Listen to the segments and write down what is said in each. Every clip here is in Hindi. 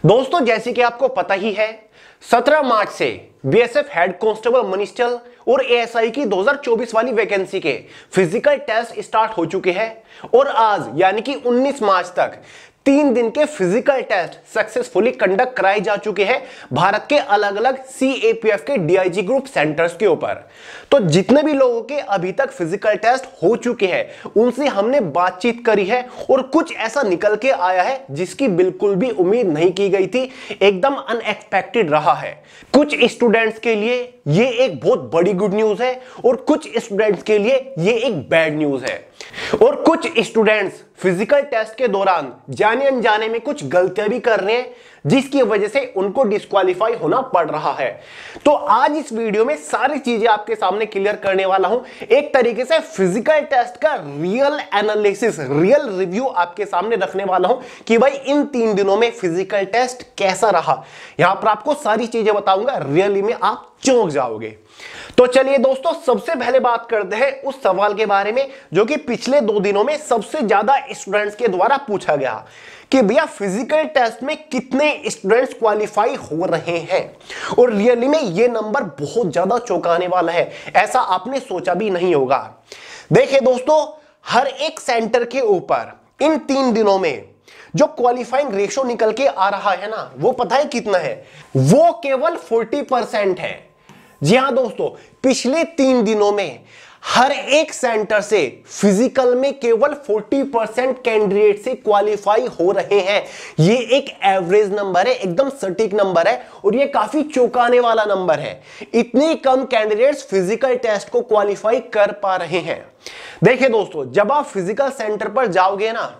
दोस्तों जैसे कि आपको पता ही है 17 मार्च से बीएसएफ हेड कांस्टेबल मनिस्टर और एएसआई की 2024 वाली वैकेंसी के फिजिकल टेस्ट स्टार्ट हो चुके हैं और आज यानी कि 19 मार्च तक 3 दिन के फिजिकल टेस्ट सक्सेसफुली कंडक्ट कराए जा चुके हैं भारत के अलग अलग सीएपीएफ के डीआईजी ग्रुप सेंटर्स के ऊपर। तो जितने भी लोगों के अभी तक फिजिकल टेस्ट हो चुके हैं उनसे हमने बातचीत करी है और कुछ ऐसा निकल के आया है जिसकी बिल्कुल भी उम्मीद नहीं की गई थी, एकदम अनएक्सपेक्टेड रहा है। कुछ स्टूडेंट्स के लिए ये एक बहुत बड़ी गुड न्यूज है और कुछ स्टूडेंट्स के लिए ये एक बैड न्यूज है और कुछ स्टूडेंट्स फिजिकल टेस्ट के दौरान जाने अनजाने में कुछ गलतियां भी कर रहे हैं जिसकी वजह से उनको डिस्क्वालीफाई होना पड़ रहा है। तो आज इस वीडियो में सारी चीजें आपके सामने क्लियर करने वाला हूं, एक तरीके से फिजिकल टेस्ट का रियल एनालिसिस, रियल रिव्यू आपके सामने रखने वाला हूं कि भाई इन 3 दिनों में फिजिकल टेस्ट कैसा रहा। यहां पर आपको सारी चीजें बताऊंगा, रियली में आप चौंक जाओगे। तो चलिए दोस्तों सबसे पहले बात करते हैं उस सवाल के बारे में जो कि पिछले 2 दिनों में सबसे ज्यादा स्टूडेंट्स के द्वारा पूछा गया कि भैया फिजिकल टेस्ट में कितने स्टूडेंट्स क्वालिफाई हो रहे हैं। और रियली में ये नंबर बहुत ज्यादा चौंकाने वाला है, ऐसा आपने सोचा भी नहीं होगा। देखिए दोस्तों हर एक सेंटर के ऊपर इन 3 दिनों में जो क्वालिफाइंग रेशो निकल के आ रहा है ना, वो पता है कितना है? वो केवल 40% है। जी हां दोस्तों, पिछले 3 दिनों में हर एक सेंटर से फिजिकल में केवल 40% कैंडिडेट से क्वालिफाई हो रहे हैं। ये एक एवरेज नंबर है, एकदम सटीक नंबर है और ये काफी चौंकाने वाला नंबर है। इतने कम कैंडिडेट्स फिजिकल टेस्ट को क्वालिफाई कर पा रहे हैं। देखिए दोस्तों जब आप फिजिकल सेंटर पर जाओगे ना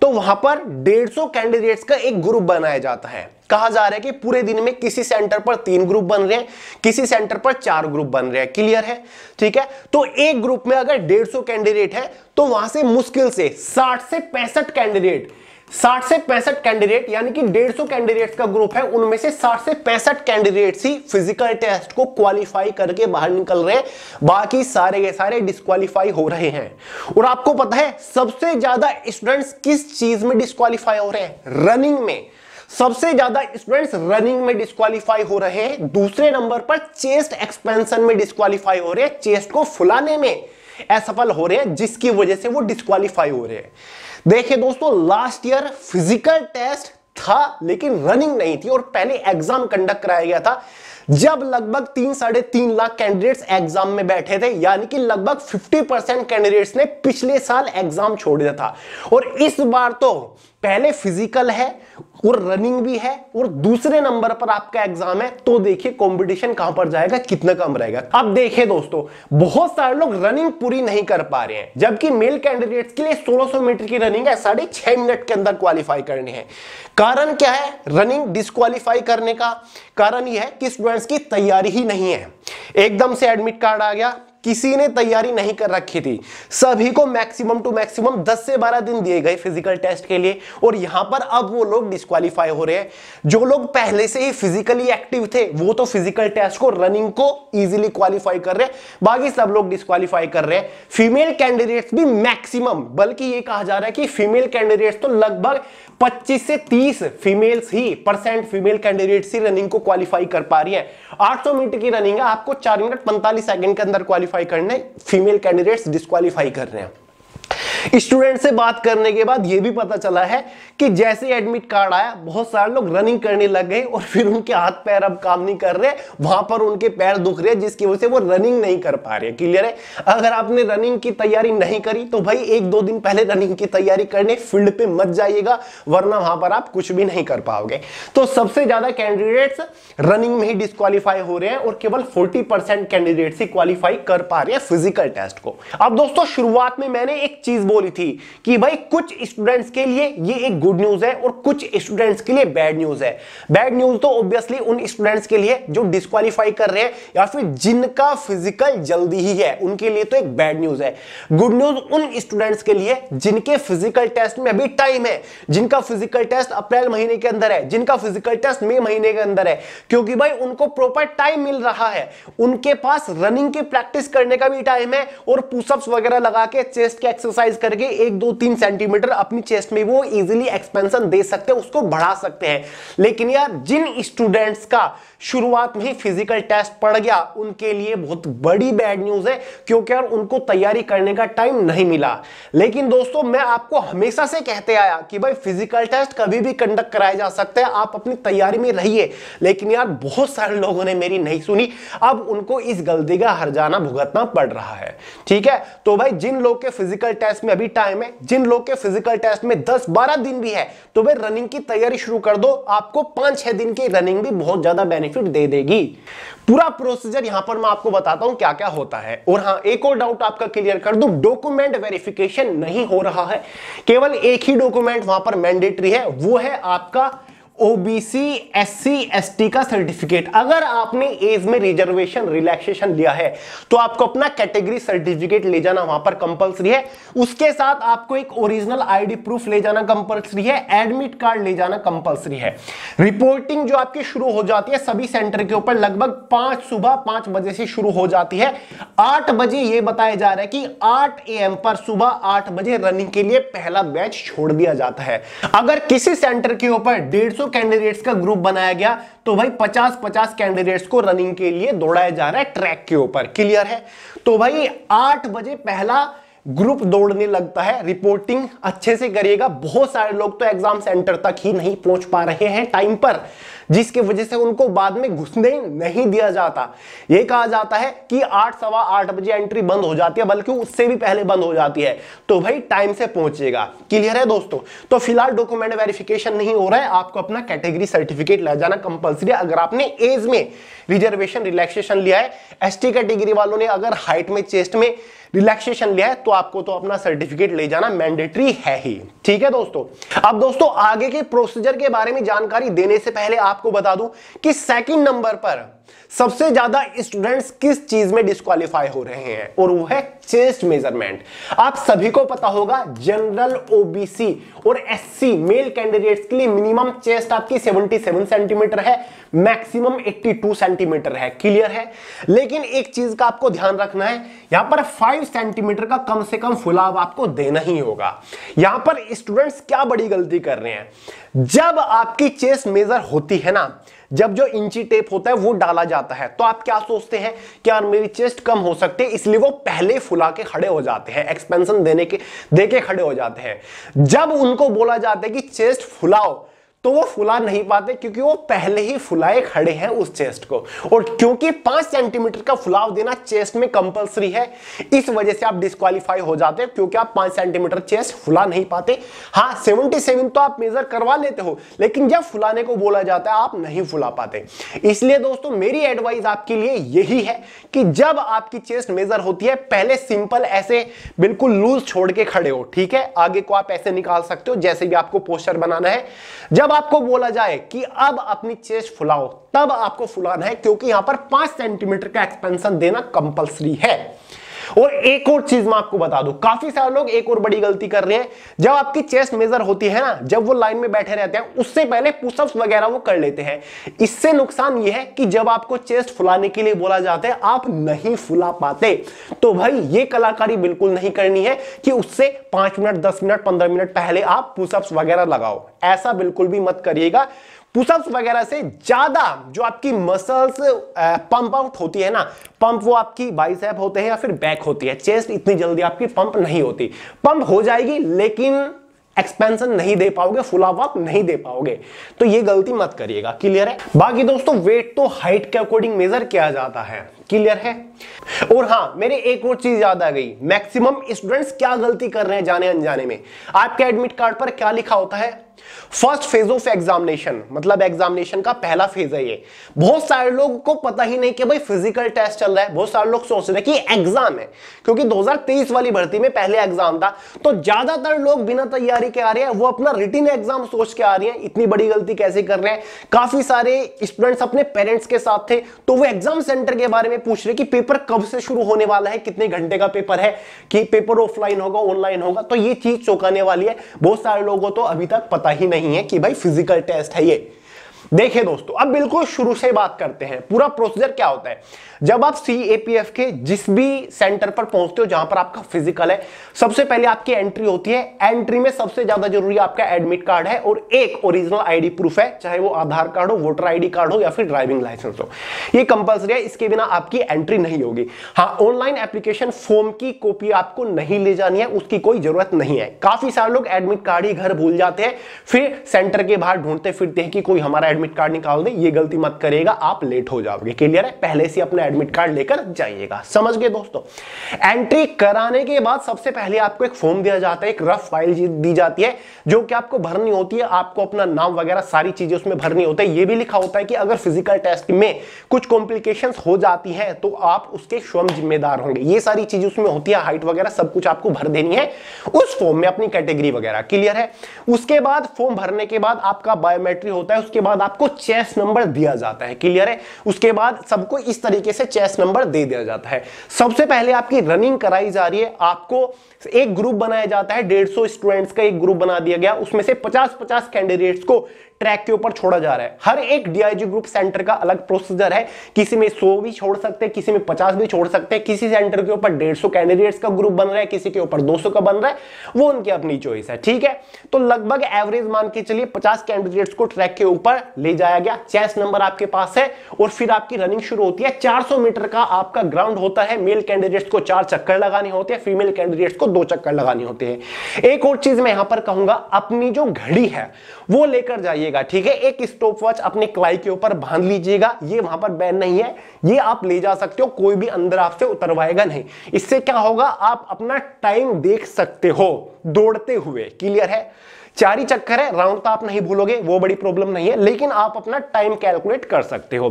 तो वहां पर 150 कैंडिडेट्स का एक ग्रुप बनाया जाता है। कहा जा रहा है कि पूरे दिन में किसी सेंटर पर 3 ग्रुप बन रहे हैं, किसी सेंटर पर 4 ग्रुप बन रहे हैं। क्लियर है? ठीक है। तो एक ग्रुप में अगर 150 कैंडिडेट है तो वहां से मुश्किल से 60 से 65 कैंडिडेट यानी कि 150 कैंडिडेट्स का ग्रुप है, उनमें से 60 से 65 कैंडिडेट्स ही फिजिकल टेस्ट को क्वालिफाई करके बाहर निकल रहे हैं, बाकी सारे के सारे डिस्क्वालीफाई हो रहे हैं। और आपको पता है सबसे ज्यादा स्टूडेंट्स किस चीज में डिस्क्वालीफाई हो रहे हैं? रनिंग में। सबसे ज्यादा स्टूडेंट्स रनिंग में डिस्क्वालीफाई हो रहे हैं। दूसरे नंबर पर चेस्ट एक्सपेंशन में डिस्क्वालीफाई हो रहे हैं, चेस्ट को फुलाने में असफल हो रहे हैं जिसकी वजह से वो डिस्क्वालीफाई हो रहे हैं। देखिए दोस्तों लास्ट ईयर फिजिकल टेस्ट था लेकिन रनिंग नहीं थी और पहले एग्जाम कंडक्ट कराया गया था जब लगभग 3-3.5 लाख कैंडिडेट्स एग्जाम में बैठे थे, यानी कि लगभग 50% कैंडिडेट्स ने पिछले साल एग्जाम छोड़ दिया था। और इस बार तो पहले फिजिकल है और रनिंग भी है और दूसरे नंबर पर आपका एग्जाम है, तो देखिए कंपटीशन कहां पर जाएगा, कितना कम रहेगा। अब देखिए दोस्तों बहुत सारे लोग रनिंग पूरी नहीं कर पा रहे हैं, जबकि मेल कैंडिडेट्स के लिए 1600 मीटर की रनिंग है, 6.5 मिनट के अंदर क्वालिफाई करनी है। कारण क्या है रनिंग डिस्क्वालीफाई करने का? कारण यह है कि स्टूडेंट्स की तैयारी ही नहीं है। एकदम से एडमिट कार्ड आ गया, किसी ने तैयारी नहीं कर रखी थी, सभी को मैक्सिमम टू मैक्सिमम 10 से 12 दिन दिए गए फिजिकल टेस्ट के लिए और यहां पर अब वो लोग डिस्क्वालीफाई हो रहे हैं। जो लोग पहले से ही फिजिकली एक्टिव थे वो तो फिजिकल टेस्ट को, रनिंग को इजीली क्वालिफाई कर रहे हैं, बाकी सब लोग डिस्क्वालीफाई कर रहे हैं। फीमेल कैंडिडेट्स भी मैक्सिमम, बल्कि ये कहा जा रहा है कि फीमेल कैंडिडेट्स तो लगभग 25 से 30 फीमेल कैंडिडेट्स ही रनिंग को क्वालिफाई कर पा रही है। 800 मीटर की रनिंग है, आपको 4 मिनट 45 सेकंड के अंदर क्वालिफाई करने, फीमेल कैंडिडेट्स डिस्क्वालीफाई कर रहे हैं। स्टूडेंट से बात करने के बाद यह भी पता चला है कि जैसे एडमिट कार्ड आया बहुत सारे लोग रनिंग करने लग गए और फिर उनके हाथ पैर अब काम नहीं कर रहे, वहां पर उनके पैर दुख रहे जिसकी वजह से वो रनिंग नहीं कर पा रहे। क्लियर है? अगर आपने रनिंग की तैयारी नहीं करी तो भाई 1-2 दिन पहले रनिंग की तैयारी करने फील्ड पे मत जाइएगा, वरना वहां पर आप कुछ भी नहीं कर पाओगे। तो सबसे ज्यादा कैंडिडेट्स रनिंग में ही डिस्क्वालीफाई हो रहे हैं और केवल 40% कैंडिडेट्स ही क्वालिफाई कर पा रहे हैं फिजिकल टेस्ट को। अब दोस्तों शुरुआत में मैंने एक चीज बोली थी कि भाई कुछ स्टूडेंट्स के लिए ये एक गुड न्यूज है और कुछ स्टूडेंट्स के लिए बैड न्यूज है। बैड न्यूज तो ऑब्वियसली उन स्टूडेंट्स के लिए जो डिस्क्वालीफाई कर रहे हैं या फिर जिनका फिजिकल जल्दी ही है, उनके लिए तो एक बैड न्यूज है। गुड न्यूज उन स्टूडेंट्स के लिए जिनके फिजिकल टेस्ट में अभी टाइम है, जिनका फिजिकल टेस्ट अप्रैल महीने के अंदर है, जिनका फिजिकल टेस्ट मई महीने के अंदर है, क्योंकि भाई उनको प्रॉपर टाइम मिल रहा है, उनके पास रनिंग की प्रैक्टिस करने का भी टाइम है और पुशअप्स वगैरह लगा के चेस्ट के एक्सरसाइज करके 1-2-3 सेंटीमीटर अपनी चेस्ट में वो इजीली एक्सपेंशन दे सकते हैं, उसको बढ़ा सकते हैं। लेकिन यार जिन स्टूडेंट्स का शुरुआत में ही फिजिकल टेस्ट पड़ गया उनके लिए बहुत बड़ी बैड न्यूज है, क्योंकि यार उनको तैयारी करने का टाइम नहीं मिला। लेकिन दोस्तों मैं आपको हमेशा से कहते आया कि भाई फिजिकल टेस्ट कभी भी कंडक्ट कराया जा सकता है, आप अपनी तैयारी में रहिए। लेकिन यार बहुत सारे लोगों ने मेरी नहीं सुनी, अब उनको इस गलती का हर्जाना भुगतना पड़ रहा है। ठीक है, तो भाई जिन लोग के फिजिकल टेस्ट में अभी टाइम है, जिन लोग के फिजिकल टेस्ट में 10-12 दिन भी है, तो भाई रनिंग की तैयारी शुरू कर दो, आपको 5-6 दिन की रनिंग भी बहुत ज्यादा बेनिफिट दे देगी। पूरा प्रोसीजर यहां पर मैं आपको बताता हूं क्या क्या होता है। और हां, एक और डाउट आपका क्लियर कर दूं, डॉक्यूमेंट वेरिफिकेशन नहीं हो रहा है, केवल एक ही डॉक्यूमेंट वहां पर मैंडेटरी है, वो है आपका ओबीसी एससी एसटी का सर्टिफिकेट। अगर आपने एज में रिजर्वेशन रिलैक्सेशन लिया है तो आपको अपना कैटेगरी सर्टिफिकेट ले जाना वहां पर कंपलसरी है। उसके साथ आपको एक ओरिजिनल आईडी प्रूफ ले जाना कंपलसरी है, एडमिट कार्ड ले जाना कंपलसरी है। रिपोर्टिंग जो आपकी शुरू हो जाती है सभी सेंटर के ऊपर लगभग सुबह 5 बजे से शुरू हो जाती है। 8 बजे यह बताया जा रहा है कि 8 AM पर सुबह 8 बजे रनिंग के लिए पहला बैच छोड़ दिया जाता है। अगर किसी सेंटर के ऊपर 150 कैंडिडेट्स का ग्रुप बनाया गया तो भाई 50-50 कैंडिडेट्स को रनिंग के लिए दौड़ाया जा रहा है ट्रैक के ऊपर। क्लियर है? तो भाई 8 बजे पहला ग्रुप दौड़ने लगता है। रिपोर्टिंग अच्छे से करिएगा, बहुत सारे लोग तो एग्जाम सेंटर तक ही नहीं पहुंच पा रहे हैं टाइम पर, जिसकी वजह से उनको बाद में घुसने नहीं दिया जाता। यह कहा जाता है कि 8-8:15 बजे एंट्री बंद हो जाती है, बल्कि उससे भी पहले बंद हो जाती है, तो भाई टाइम से पहुंचेगा। क्लियर है दोस्तों? तो फिलहाल डॉक्यूमेंट वेरिफिकेशन नहीं हो रहा है, आपको अपना कैटेगरी सर्टिफिकेट ले जाना कंपलसरी है। अगर आपने एज में रिजर्वेशन रिलैक्सेशन लिया है, एसटी कैटेगरी वालों ने अगर हाइट में चेस्ट में रिलैक्सेशन लिया है तो आपको तो अपना सर्टिफिकेट ले जाना मैंडेटरी है ही। ठीक है दोस्तों? अब दोस्तों आगे के प्रोसीजर के बारे में जानकारी देने से पहले आपको बता दूं कि सेकंड नंबर पर सबसे ज्यादा स्टूडेंट्स किस चीज में डिस्क्वालीफाई हो रहे हैं, और वो है चेस्ट मेजरमेंट। आप सभी को पता होगा जनरल, ओबीसी और एससी मेल कैंडिडेट्स के लिए मिनिमम चेस्ट आपकी 77 सेंटीमीटर है, मैक्सिमम 82 सेंटीमीटर है। क्लियर है? लेकिन एक चीज का आपको ध्यान रखना है, यहां पर 5 सेंटीमीटर का कम से कम फुलाव आपको देना ही होगा। यहां पर स्टूडेंट्स क्या बड़ी गलती कर रहे हैं, जब आपकी चेस्ट मेजर होती है ना, जब जो इंची टेप होता है वो डाला जाता है, तो आप क्या सोचते हैं कि यार मेरी चेस्ट कम हो सकती है, इसलिए वो पहले फुला के खड़े हो जाते हैं, एक्सपेंशन देके खड़े हो जाते हैं। जब उनको बोला जाता है कि चेस्ट फुलाओ तो वो फुला नहीं पाते, क्योंकि वो पहले ही फुलाए खड़े हैं उस चेस्ट को। और क्योंकि 5 सेंटीमीटर का फुलाव देना चेस्ट में कंपलसरी है, इस वजह से आप डिस्क्वालीफाई हो जाते हैं, क्योंकि आप 5 सेंटीमीटर चेस्ट फुला नहीं पाते। हाँ, 77 तो आप मेजर करवा लेते हो, लेकिन जब फुलाने को बोला जाता है आप नहीं फुला पाते। इसलिए दोस्तों मेरी एडवाइस आपके लिए यही है कि जब आपकी चेस्ट मेजर होती है, पहले सिंपल ऐसे बिल्कुल लूज छोड़ के खड़े हो। ठीक है? आगे को आप ऐसे निकाल सकते हो जैसे भी आपको पोस्चर बनाना है। जब आपको बोला जाए कि अब अपनी चेस्ट फुलाओ, तब आपको फुलाना है, क्योंकि यहां पर 5 सेंटीमीटर का एक्सपेंशन देना कंपलसरी है। और एक और चीज मैं आपको बता दूं, काफी सारे लोग एक और बड़ी गलती कर रहे हैं। जब आपकी चेस्ट मेजर होती है ना, जब वो लाइन में बैठे रहते हैं, उससे पहले पुशअप्स वगैरह वो कर लेते हैं। इससे नुकसान ये है कि जब आपको चेस्ट फुलाने के लिए बोला जाता है आप नहीं फुला पाते। तो भाई ये कलाकारी बिल्कुल नहीं करनी है कि उससे 5 मिनट 10 मिनट 15 मिनट पहले आप पुशअप्स वगैरह लगाओ, ऐसा बिल्कुल भी मत करिएगा। पुशअप्स वगैरह से ज्यादा जो आपकी मसल्स पंप आउट होती है ना, पंप वो आपकी बाइसेप होते हैं या फिर बैक होती है, चेस्ट इतनी जल्दी आपकी पंप नहीं होती। पंप हो जाएगी लेकिन एक्सपेंशन नहीं दे पाओगे, फुलाव आप नहीं दे पाओगे, तो ये गलती मत करिएगा। क्लियर है? बाकी दोस्तों वेट तो हाइट के अकॉर्डिंग मेजर किया जाता है। क्लियर है? और हां, मेरे एक और चीज याद आ गई, मैक्सिमम स्टूडेंट्स क्या गलती कर रहे हैं जाने अनजाने में। आपके एडमिट कार्ड पर क्या लिखा होता है? फर्स्ट फेज ऑफ एग्जामिनेशन, मतलब एग्जामिनेशन का पहला फेज है ये। बहुत सारे लोगों को पता ही नहीं कि भाई फिजिकल टेस्ट चल रहा है। बहुत सारे लोग सोच रहे हैं कि एग्जाम है, क्योंकि 2023 वाली भर्ती में पहले एग्जाम था, तो ज्यादातर लोग बिना तैयारी के आ रहे हैं, वो अपना रिटन एग्जाम सोच के आ रहे हैं। इतनी बड़ी गलती कैसे कर रहे हैं? काफी सारे स्टूडेंट्स अपने पेरेंट्स के साथ थे, तो वो एग्जाम सेंटर के बारे में पूछ रहे कि पेपर कब से शुरू होने वाला है, कितने घंटे का पेपर है, कि पेपर ऑफलाइन होगा ऑनलाइन होगा। तो ये चीज चौंकाने वाली है। बहुत सारे लोगों को तो अभी तक पता ही नहीं है कि भाई फिजिकल टेस्ट है ये। देखिए दोस्तों, अब बिल्कुल शुरू से बात करते हैं। पूरा प्रोसीजर क्या होता है। जब आप सीएपीएफ के जिस भी सेंटर पर पहुंचते हो जहां पर आपका फिजिकल है, सबसे पहले आपकी एंट्री होती है। एंट्री में सबसे ज्यादा जरूरी आपका एडमिट कार्ड है और एक ओरिजिनल आईडी प्रूफ है, चाहे वो आधार कार्ड हो, वोटर आईडी कार्ड हो या फिर ड्राइविंग लाइसेंस हो। ये कंपलसरी है, इसके बिना आपकी एंट्री नहीं होगी। हाँ, ऑनलाइन एप्लीकेशन फॉर्म की कॉपी आपको नहीं ले जानी है, उसकी कोई जरूरत नहीं है। काफी सारे लोग एडमिट कार्ड ही घर भूल जाते हैं, फिर सेंटर के बाहर ढूंढते फिरते हैं कि कोई हमारा एडमिट कार्ड निकाल दे। ये गलती मत करिएगा, आप लेट हो जाओगे। क्लियर है? पहले से अपना एडमिट कार्ड लेकर जाइएगा। समझ गए दोस्तों? एंट्री कराने के बाद सबसे पहले आपको एक फॉर्म दिया जाता है, एक रफ फाइल दी जाती है जो कि आपको भरनी होती है। आपको अपना नाम वगैरह सारी चीजें उसमें भरनी होती है। ये भी लिखा होता है कि अगर फिजिकल टेस्ट में कुछ कॉम्प्लिकेशंस हो जाती हैं तो आप उसके स्वयं जिम्मेदार होंगे। ये सारी चीजें उसमें होती है, हाइट वगैरह सब कुछ आपको भर देनी है उस फॉर्म में, अपनी कैटेगरी वगैरह। क्लियर है? उसके बाद फॉर्म भरने के बाद आपका बायोमेट्रिक होता है, उसके बाद आपको चेस्ट नंबर दिया जाता है। क्लियर है? उसके बाद सबको इस तरीके से चेस्ट नंबर दे दिया जाता है। सबसे पहले आपकी रनिंग कराई जा रही है। आपको एक ग्रुप बनाया जाता है, 150 स्टूडेंट्स का एक ग्रुप बना दिया गया, उसमें से 50-50 कैंडिडेट्स को ट्रैक के ऊपर छोड़ा जा रहा है। हर एक डीआईजी ग्रुप सेंटर का अलग प्रोसीजर है, किसी में 100 भी छोड़ सकते हैं, किसी में 50 भी छोड़ सकते हैं। किसी सेंटर के ऊपर 150 कैंडिडेट्स का ग्रुप बन रहा है, किसी के ऊपर 200 का बन रहा है, वो उनकी अपनी चॉइस है। ठीक है? तो लगभग एवरेज मान के चलिए 50 कैंडिडेट्स को ट्रैक के ऊपर ले जाया गया। चेस्ट नंबर आपके पास है और फिर आपकी रनिंग शुरू होती है। 400 मीटर का आपका ग्राउंड होता है। मेल कैंडिडेट्स को 4 चक्कर लगाने होते हैं, फीमेल कैंडिडेट्स को 2 चक्कर लगाने होते हैं। एक और चीज मैं यहां पर कहूंगा, अपनी जो घड़ी है वो लेकर जाइएगा। ठीक है? एक स्टॉप वॉच अपने क्लाई के ऊपर बांध लीजिएगा। ये वहां पर बैन नहीं है, ये आप ले जा सकते हो, कोई भी अंदर आपसे उतरवाएगा नहीं। इससे क्या होगा, आप अपना टाइम देख सकते हो दौड़ते हुए। क्लियर है? 4 ही चक्कर है, राउंड तो आप नहीं भूलोगे, वो बड़ी प्रॉब्लम नहीं है, लेकिन आप अपना टाइम कैलकुलेट कर सकते हो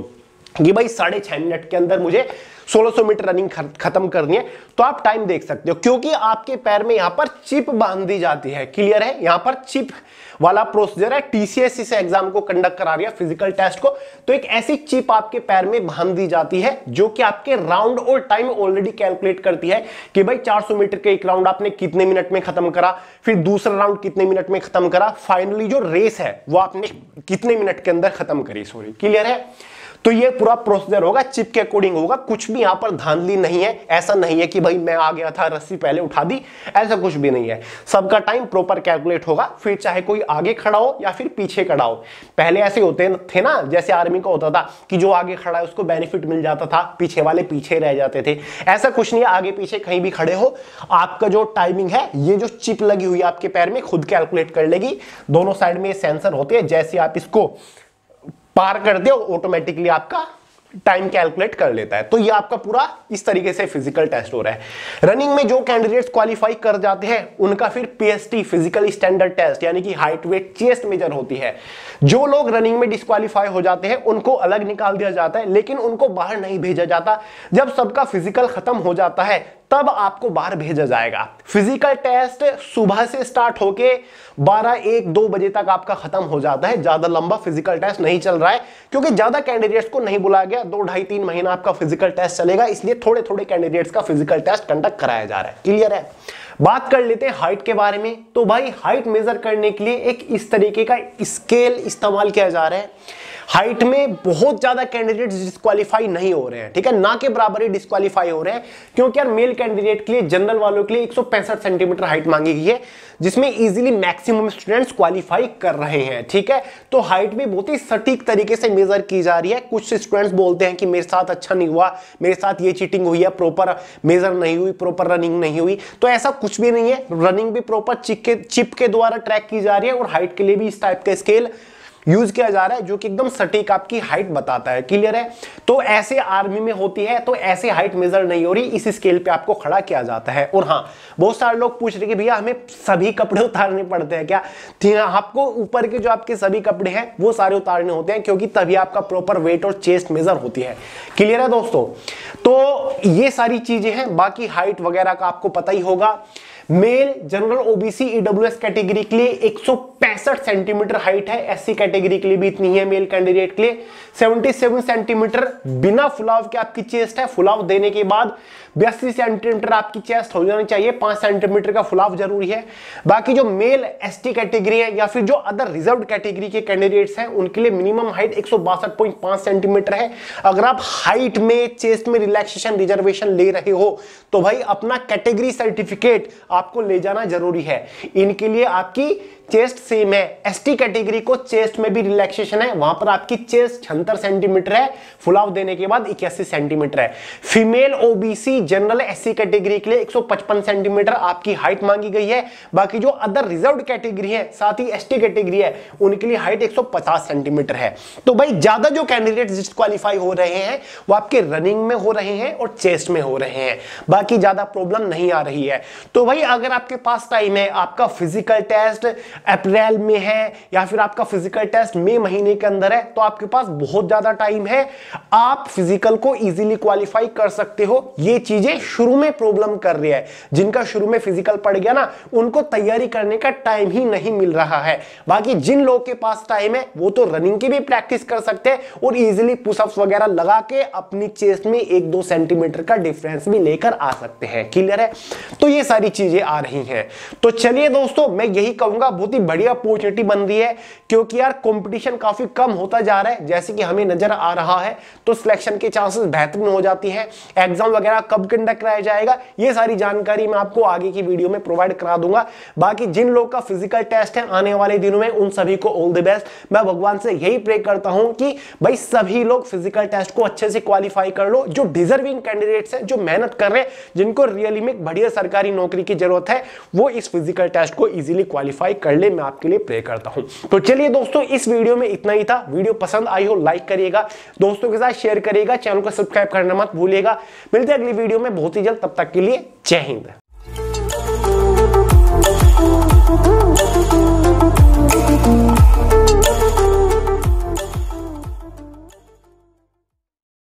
कि भाई 6.5 मिनट के अंदर मुझे 1600 मीटर रनिंग खत्म करनी है। तो आप टाइम देख सकते हो, क्योंकि आपके पैर में यहां पर चिप बांध दी जाती है। क्लियर है? यहां पर चिप वाला प्रोसीजर है। टीसीएस इस एग्जाम को कंडक्ट करा रही है, फिजिकल टेस्ट को। तो एक ऐसी चिप आपके पैर में बांध दी जाती है जो कि आपके राउंड और टाइम ऑलरेडी कैलकुलेट करती है कि भाई 400 मीटर के एक राउंड आपने कितने मिनट में खत्म करा, फिर दूसरा राउंड कितने मिनट में खत्म करा, फाइनली जो रेस है वो आपने कितने मिनट के अंदर खत्म करी। सॉरी, क्लियर है? तो ये पूरा प्रोसीजर होगा, चिप के अकॉर्डिंग होगा। कुछ भी यहां पर धांधली नहीं है। ऐसा नहीं है कि भाई मैं आ गया था, रस्सी पहले उठा दी, ऐसा कुछ भी नहीं है। सबका टाइम प्रॉपर कैलकुलेट होगा, फिर चाहे कोई आगे खड़ा हो या फिर पीछे खड़ा हो। पहले ऐसे होते थे ना, जैसे आर्मी का होता था कि जो आगे खड़ा है उसको बेनिफिट मिल जाता था, पीछे वाले पीछे रह जाते थे। ऐसा कुछ नहीं है, आगे पीछे कहीं भी खड़े हो, आपका जो टाइमिंग है, ये जो चिप लगी हुई है आपके पैर में, खुद कैलकुलेट कर लेगी। दोनों साइड में ये सेंसर होते हैं, जैसे आप इसको पार कर दो ऑटोमेटिकली आपका टाइम कैलकुलेट कर लेता है। तो ये आपका पूरा इस तरीके से फिजिकल टेस्ट हो रहा है। रनिंग में जो कैंडिडेट्स क्वालिफाई कर जाते हैं उनका फिर पीएसटी फिजिकल स्टैंडर्ड टेस्ट यानी कि हाइट वेट चेस्ट मेजर होती है। जो लोग रनिंग में डिस्क्वालीफाई हो जाते हैं उनको अलग निकाल दिया जाता है, लेकिन उनको बाहर नहीं भेजा जाता। जब सबका फिजिकल खत्म हो जाता है तब आपको बाहर भेजा जाएगा। फिजिकल टेस्ट सुबह से स्टार्ट होके 12-1-2 बजे तक आपका खत्म हो जाता है। ज्यादा लंबा फिजिकल टेस्ट नहीं चल रहा है क्योंकि ज्यादा कैंडिडेट्स को नहीं बुलाया गया। 2-2.5-3 महीना आपका फिजिकल टेस्ट चलेगा, इसलिए थोड़े थोड़े कैंडिडेट्स का फिजिकल टेस्ट कंडक्ट कराया जा रहा है। क्लियर है? बात कर लेते हैं हाइट के बारे में। तो भाई हाइट मेजर करने के लिए एक इस तरीके का स्केल इस्तेमाल किया जा रहा है। हाइट में बहुत ज्यादा कैंडिडेट डिस्क्वालीफाई नहीं हो रहे हैं, ठीक है, ना के बराबर ही डिस्क्वालीफाई हो रहे हैं, क्योंकि यार मेल कैंडिडेट के लिए, जनरल वालों के लिए 165 सेंटीमीटर हाइट मांगी गई है, जिसमें इजीली मैक्सिमम स्टूडेंट्स क्वालिफाई कर रहे हैं। ठीक है, तो हाइट भी बहुत ही सटीक तरीके से मेजर की जा रही है। कुछ स्टूडेंट्स बोलते हैं कि मेरे साथ अच्छा नहीं हुआ, मेरे साथ ये चीटिंग हुई है, प्रॉपर मेजर नहीं हुई, प्रॉपर रनिंग नहीं हुई। तो ऐसा कुछ भी नहीं है, रनिंग भी प्रॉपर चिप के द्वारा ट्रैक की जा रही है, और हाइट के लिए भी इस टाइप का स्केल यूज किया जा रहा है जो कि एकदम सटीक आपकी हाइट बताता है। क्लियर है? तो ऐसे आर्मी में होती है, तो ऐसे हाइट मेजर नहीं हो रही, इस स्केल पे आपको खड़ा किया जाता है। और हाँ, बहुत सारे लोग पूछ रहे कि भैया हमें सभी कपड़े उतारने पड़ते हैं क्या? आपको ऊपर के जो आपके सभी कपड़े हैं वो सारे उतारने होते हैं, क्योंकि तभी आपका प्रॉपर वेट और चेस्ट मेजर होती है। क्लियर है दोस्तों? तो ये सारी चीजें हैं। बाकी हाइट वगैरह का आपको पता ही होगा। Male general OBC EWS category के लिए 165 सेंटीमीटर हाइट है, एससी कैटेगरी के लिए भी इतनी है मेल कैंडिडेट के लिए। 77 सेंटीमीटर बिना फुलाव के आपकी चेस्ट है, फुलाव देने के बाद 82 सेंटीमीटर आपकी चेस्ट हो जानी चाहिए, 5 सेंटीमीटर का फुलाव जरूरी है। बाकी जो मेल एसटी कैटेगरी है या फिर जो अदर रिजर्व्ड कैटेगरी के कैंडिडेट्स हैं उनके लिए मिनिमम हाइट 162.5 सेंटीमीटर है। अगर आप हाइट में चेस्ट में रिलैक्सेशन रिजर्वेशन ले रहे हो तो भाई अपना कैटेगरी सर्टिफिकेट आपको ले जाना जरूरी है। इनके लिए आपकी चेस्ट सेम है, एसटी कैटेगरी को चेस्ट में भी रिलैक्सेशन है, वहां पर आपकी चेस्ट 76 सेंटीमीटर है, फुलाव देने के बाद 81 सेंटीमीटर है। Female OBC general SC category के लिए 155 सेंटीमीटर आपकी हाइट मांगी गई है। बाकी जो अदर रिजर्व्ड कैटेगरी है साथ ही एसटी कैटेगरी है उनके लिए हाइट 150 सेंटीमीटर है। तो भाई ज्यादा जो कैंडिडेट डिस्क्वालीफाई हो रहे हैं वो आपके रनिंग में हो रहे हैं और चेस्ट में हो रहे हैं, बाकी ज्यादा प्रॉब्लम नहीं आ रही है। तो भाई अगर आपके पास टाइम है, आपका फिजिकल टेस्ट अप्रैल में है या फिर आपका फिजिकल टेस्ट मई महीने के अंदर है, तो आपके पास बहुत ज्यादा टाइम है, आप फिजिकल को इजीली क्वालिफाई कर सकते हो। ये चीजें शुरू में प्रॉब्लम कर रही है, जिनका शुरू में फिजिकल पड़ गया ना उनको तैयारी करने का टाइम ही नहीं मिल रहा है। बाकी जिन लोगों के पास टाइम है वो तो रनिंग की भी प्रैक्टिस कर सकते हैं और इजीली पुशअप्स वगैरह लगा के अपनी चेस्ट में 1-2 सेंटीमीटर का डिफरेंस भी लेकर आ सकते हैं। क्लियर है? तो ये सारी चीजें आ रही हैं। तो चलिए दोस्तों, मैं यही कहूंगा बहुत ही बढ़िया अपॉर्चुनिटी बन रही है, क्योंकि यार कंपटीशन काफी कम होता जा रहा है जैसे कि हमें नजर आ रहा है। तो सिलेक्शन के चांसेस बेहतरीन हो जाती है। एग्जाम वगैरह कब कंडक्ट कराया जाएगा ये सारी जानकारी मैं आपको आगे की वीडियो में प्रोवाइड करा दूंगा। बाकी जिन लोग का फिजिकल टेस्ट है आने वाले दिनों में उन सभी को ऑल द बेस्ट। मैं भगवान से यही प्रे करता हूं कि भाई सभी लोग फिजिकल टेस्ट को अच्छे से क्वालिफाई कर लो। जो डिजर्विंग कैंडिडेट्स हैं, जो मेहनत कर रहे हैं, जिनको रियली में बढ़िया सरकारी नौकरी की जरूरत है, वो इस फिजिकल टेस्ट को इजीली क्वालिफाई कर ले, मैं आपके लिए प्रे करता हूं। तो चलिए दोस्तों, इस वीडियो में इतना ही था। वीडियो पसंद आई हो लाइक करिएगा, दोस्तों के साथ शेयर करिएगा, चैनल को सब्सक्राइब करना मत भूलिएगा। मिलते हैं अगली वीडियो में बहुत ही जल्द, तब तक के लिए जय हिंद।